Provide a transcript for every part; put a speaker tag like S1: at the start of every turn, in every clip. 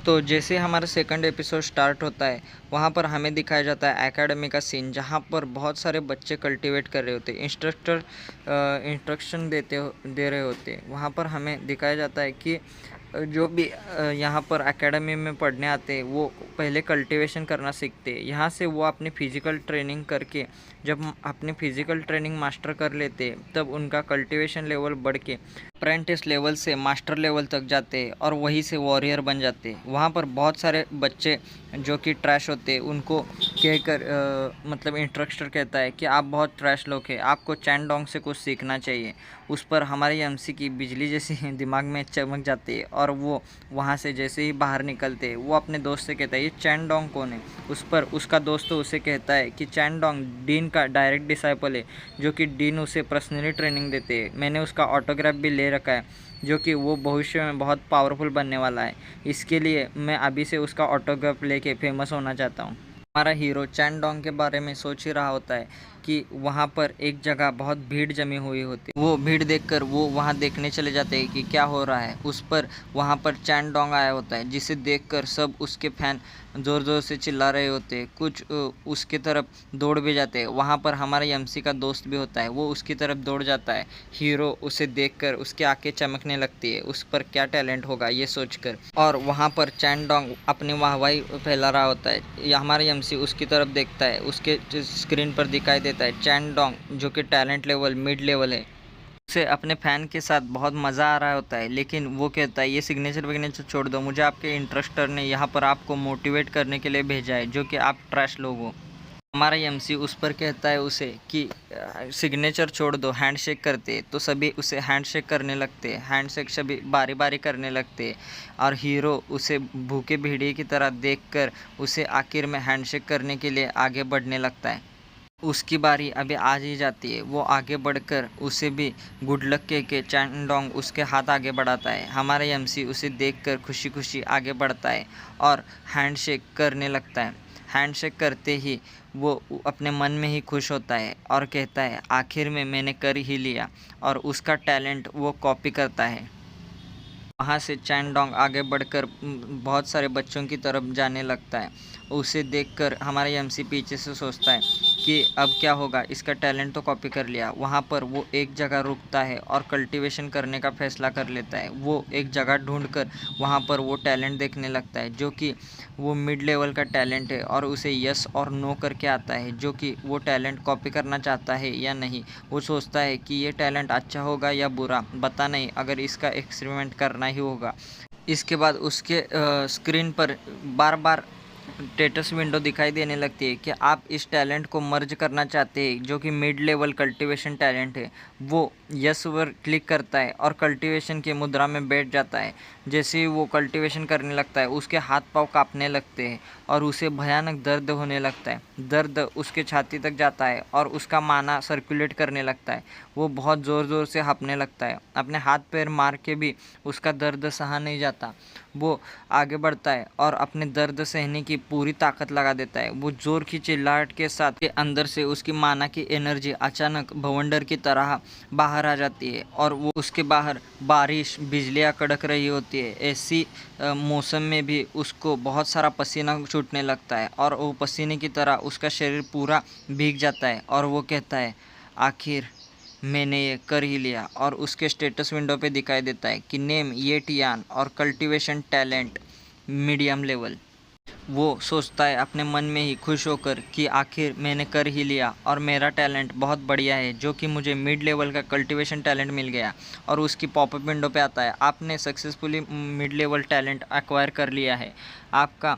S1: तो जैसे हमारा सेकंड एपिसोड स्टार्ट होता है, वहाँ पर हमें दिखाया जाता है एकेडमी का सीन, जहाँ पर बहुत सारे बच्चे कल्टीवेट कर रहे होते हैं। इंस्ट्रक्टर इंस्ट्रक्शन दे रहे होते हैं। वहाँ पर हमें दिखाया जाता है कि जो भी यहाँ पर एकेडमी में पढ़ने आते हैं, वो पहले कल्टीवेशन करना सीखते हैं। यहाँ से वो अपनी फ़िज़िकल ट्रेनिंग करके जब अपनी फ़िज़िकल ट्रेनिंग मास्टर कर लेते हैं, तब उनका कल्टीवेशन लेवल बढ़ के अप्रेंटिस लेवल से मास्टर लेवल तक जाते हैं और वहीं से वॉरियर बन जाते हैं। वहाँ पर बहुत सारे बच्चे जो कि ट्रैश होते हैं, उनको कहकर मतलब इंस्ट्रक्टर कहता है कि आप बहुत ट्रैश लोग हैं, आपको चैनडोंग से कुछ सीखना चाहिए। उस पर हमारे एमसी की बिजली जैसी दिमाग में चमक जाती है और वो वहाँ से जैसे ही बाहर निकलते हैं, वो अपने दोस्त से कहता है ये चैनडोंग कौन है। उस पर उसका दोस्त तो उसे कहता है कि चैनडोंग डीन का डायरेक्ट डिसाइपल है, जो कि डीन उसे पर्सनली ट्रेनिंग देते हैं। मैंने उसका ऑटोग्राफ भी ले रखा है, जो कि वो भविष्य में बहुत पावरफुल बनने वाला है। इसके लिए मैं अभी से उसका ऑटोग्राफ लेके फेमस होना चाहता हूँ। हमारा हीरो चैनडोंग के बारे में सोच ही रहा होता है कि वहाँ पर एक जगह बहुत भीड़ जमी हुई होती है। वो भीड़ देखकर वो वहाँ देखने चले जाते हैं कि क्या हो रहा है। उस पर वहाँ पर चैनडोंग आया होता है, जिसे देखकर सब उसके फैन ज़ोर ज़ोर से चिल्ला रहे होते हैं। कुछ उसके तरफ दौड़ भी जाते हैं। वहाँ पर हमारे एमसी का दोस्त भी होता है, वो उसकी तरफ दौड़ जाता है। हीरो उसे देखकर उसकी आंखें चमकने लगती है, उस पर क्या टैलेंट होगा ये सोचकर। और वहाँ पर चैनडोंग अपनी वाहवाही फैला रहा होता है। हमारे एमसी उसकी तरफ देखता है, उसके स्क्रीन पर दिखाई देता है चैनडोंग, जो कि टैलेंट लेवल मिड लेवल है। उसे अपने फ़ैन के साथ बहुत मज़ा आ रहा होता है, लेकिन वो कहता है ये सिग्नेचर विग्नेचर छोड़ दो, मुझे आपके इंस्ट्रक्टर ने यहाँ पर आपको मोटिवेट करने के लिए भेजा है, जो कि आप ट्रैश लोग हो। हमारा एमसी उस पर कहता है उसे कि सिग्नेचर छोड़ दो, हैंडशेक करते। तो सभी उसे हैंडशेक करने लगते हैं। हैंडशेक सभी बारी बारी करने लगते हैं और हीरो उसे भूखे भेड़िए की तरह देखकर उसे आखिर में हैंडशेक करने के लिए आगे बढ़ने लगता है। उसकी बारी अभी आ ही जाती है। वो आगे बढ़कर उसे भी गुड लक कह के चैनडोंग उसके हाथ आगे बढ़ाता है। हमारा एमसी उसे देखकर खुशी खुशी आगे बढ़ता है और हैंडशेक करने लगता है। हैंडशेक करते ही वो अपने मन में ही खुश होता है और कहता है आखिर में मैंने कर ही लिया, और उसका टैलेंट वो कॉपी करता है। वहाँ से चैनडोंग आगे बढ़कर बहुत सारे बच्चों की तरफ जाने लगता है। उसे देखकर हमारा एमसी पीछे से सोचता है कि अब क्या होगा, इसका टैलेंट तो कॉपी कर लिया। वहाँ पर वो एक जगह रुकता है और कल्टीवेशन करने का फैसला कर लेता है। वो एक जगह ढूंढकर वहाँ पर वो टैलेंट देखने लगता है, जो कि वो मिड लेवल का टैलेंट है, और उसे यस और नो करके आता है, जो कि वो टैलेंट कॉपी करना चाहता है या नहीं। वो सोचता है कि ये टैलेंट अच्छा होगा या बुरा, पता नहीं, अगर इसका एक्सपेरिमेंट करना ही होगा। इसके बाद उसके स्क्रीन पर बार बार स्टेटस विंडो दिखाई देने लगती है कि आप इस टैलेंट को मर्ज करना चाहते हैं, जो कि मिड लेवल कल्टीवेशन टैलेंट है। वो यस पर क्लिक करता है और कल्टीवेशन की मुद्रा में बैठ जाता है। जैसे ही वो कल्टीवेशन करने लगता है, उसके हाथ पांव कांपने लगते हैं और उसे भयानक दर्द होने लगता है। दर्द उसके छाती तक जाता है और उसका माना सर्कुलेट करने लगता है। वो बहुत ज़ोर ज़ोर से हाँफने लगता है। अपने हाथ पैर मार के भी उसका दर्द सहा नहीं जाता। वो आगे बढ़ता है और अपने दर्द सहने की पूरी ताकत लगा देता है। वो ज़ोर की चिल्लाहट के साथ के अंदर से उसकी माना की एनर्जी अचानक भवंडर की तरह बाहर आ जाती है और वो उसके बाहर बारिश बिजलियाँ कड़क रही होती है। ऐसी मौसम में भी उसको बहुत सारा पसीना छूटने लगता है और वो पसीने की तरह उसका शरीर पूरा भीग जाता है और वो कहता है आखिर मैंने ये कर ही लिया। और उसके स्टेटस विंडो पे दिखाई देता है कि नेम ये टियान और कल्टीवेशन टैलेंट मीडियम लेवल। वो सोचता है अपने मन में ही खुश होकर कि आखिर मैंने कर ही लिया और मेरा टैलेंट बहुत बढ़िया है, जो कि मुझे मिड लेवल का कल्टीवेशन टैलेंट मिल गया। और उसकी पॉपअप विंडो पे आता है आपने successfully mid level talent acquire कर लिया है, आपका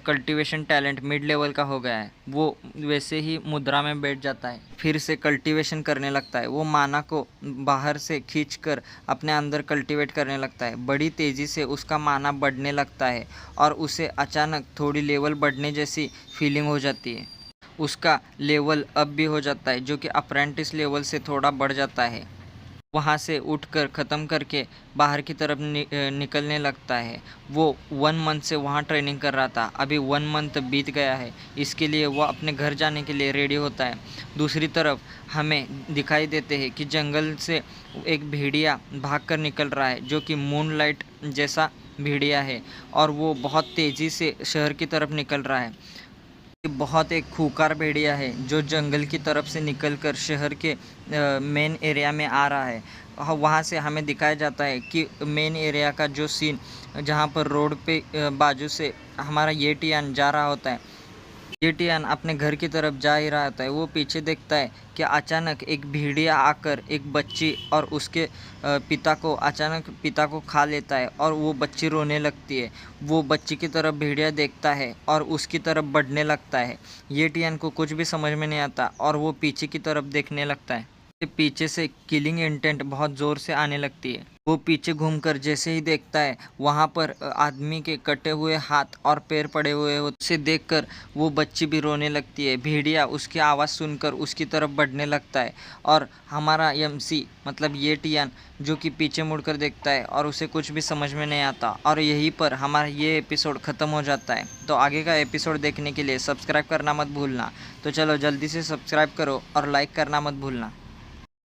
S1: कल्टीवेशन टैलेंट मिड लेवल का हो गया है। वो वैसे ही मुद्रा में बैठ जाता है, फिर से कल्टीवेशन करने लगता है। वो माना को बाहर से खींचकर अपने अंदर कल्टीवेट करने लगता है। बड़ी तेज़ी से उसका माना बढ़ने लगता है और उसे अचानक थोड़ी लेवल बढ़ने जैसी फीलिंग हो जाती है। उसका लेवल अब भी हो जाता है, जो कि अप्रेंटिस लेवल से थोड़ा बढ़ जाता है। वहाँ से उठकर ख़त्म करके बाहर की तरफ निकलने लगता है। वो 1 मंथ से वहाँ ट्रेनिंग कर रहा था, अभी 1 मंथ बीत गया है। इसके लिए वो अपने घर जाने के लिए रेडी होता है। दूसरी तरफ हमें दिखाई देते हैं कि जंगल से एक भेड़िया भागकर निकल रहा है, जो कि मूनलाइट जैसा भेड़िया है और वो बहुत तेज़ी से शहर की तरफ निकल रहा है। ये बहुत एक खूंखार भेड़िया है जो जंगल की तरफ से निकलकर शहर के मेन एरिया में आ रहा है। वहाँ से हमें दिखाया जाता है कि मेन एरिया का जो सीन जहाँ पर रोड पे बाजू से हमारा ये टियान जा रहा होता है। ये टियान अपने घर की तरफ जा ही रहा होता है। वो पीछे देखता है कि अचानक एक भेड़िया आकर एक बच्ची और उसके पिता को खा लेता है और वो बच्ची रोने लगती है। वो बच्ची की तरफ भेड़िया देखता है और उसकी तरफ बढ़ने लगता है। ये टियान को कुछ भी समझ में नहीं आता और वो पीछे की तरफ देखने लगता है। पीछे से किलिंग इंटेंट बहुत ज़ोर से आने लगती है। वो पीछे घूमकर जैसे ही देखता है वहाँ पर आदमी के कटे हुए हाथ और पैर पड़े हुए होते उसे देखकर वो बच्ची भी रोने लगती है। भेड़िया उसकी आवाज़ सुनकर उसकी तरफ बढ़ने लगता है और हमारा एमसी मतलब ये टियान जो कि पीछे मुड़कर देखता है और उसे कुछ भी समझ में नहीं आता और यहीं पर हमारा ये एपिसोड ख़त्म हो जाता है। तो आगे का एपिसोड देखने के लिए सब्सक्राइब करना मत भूलना। तो चलो जल्दी से सब्सक्राइब करो और लाइक करना मत भूलना।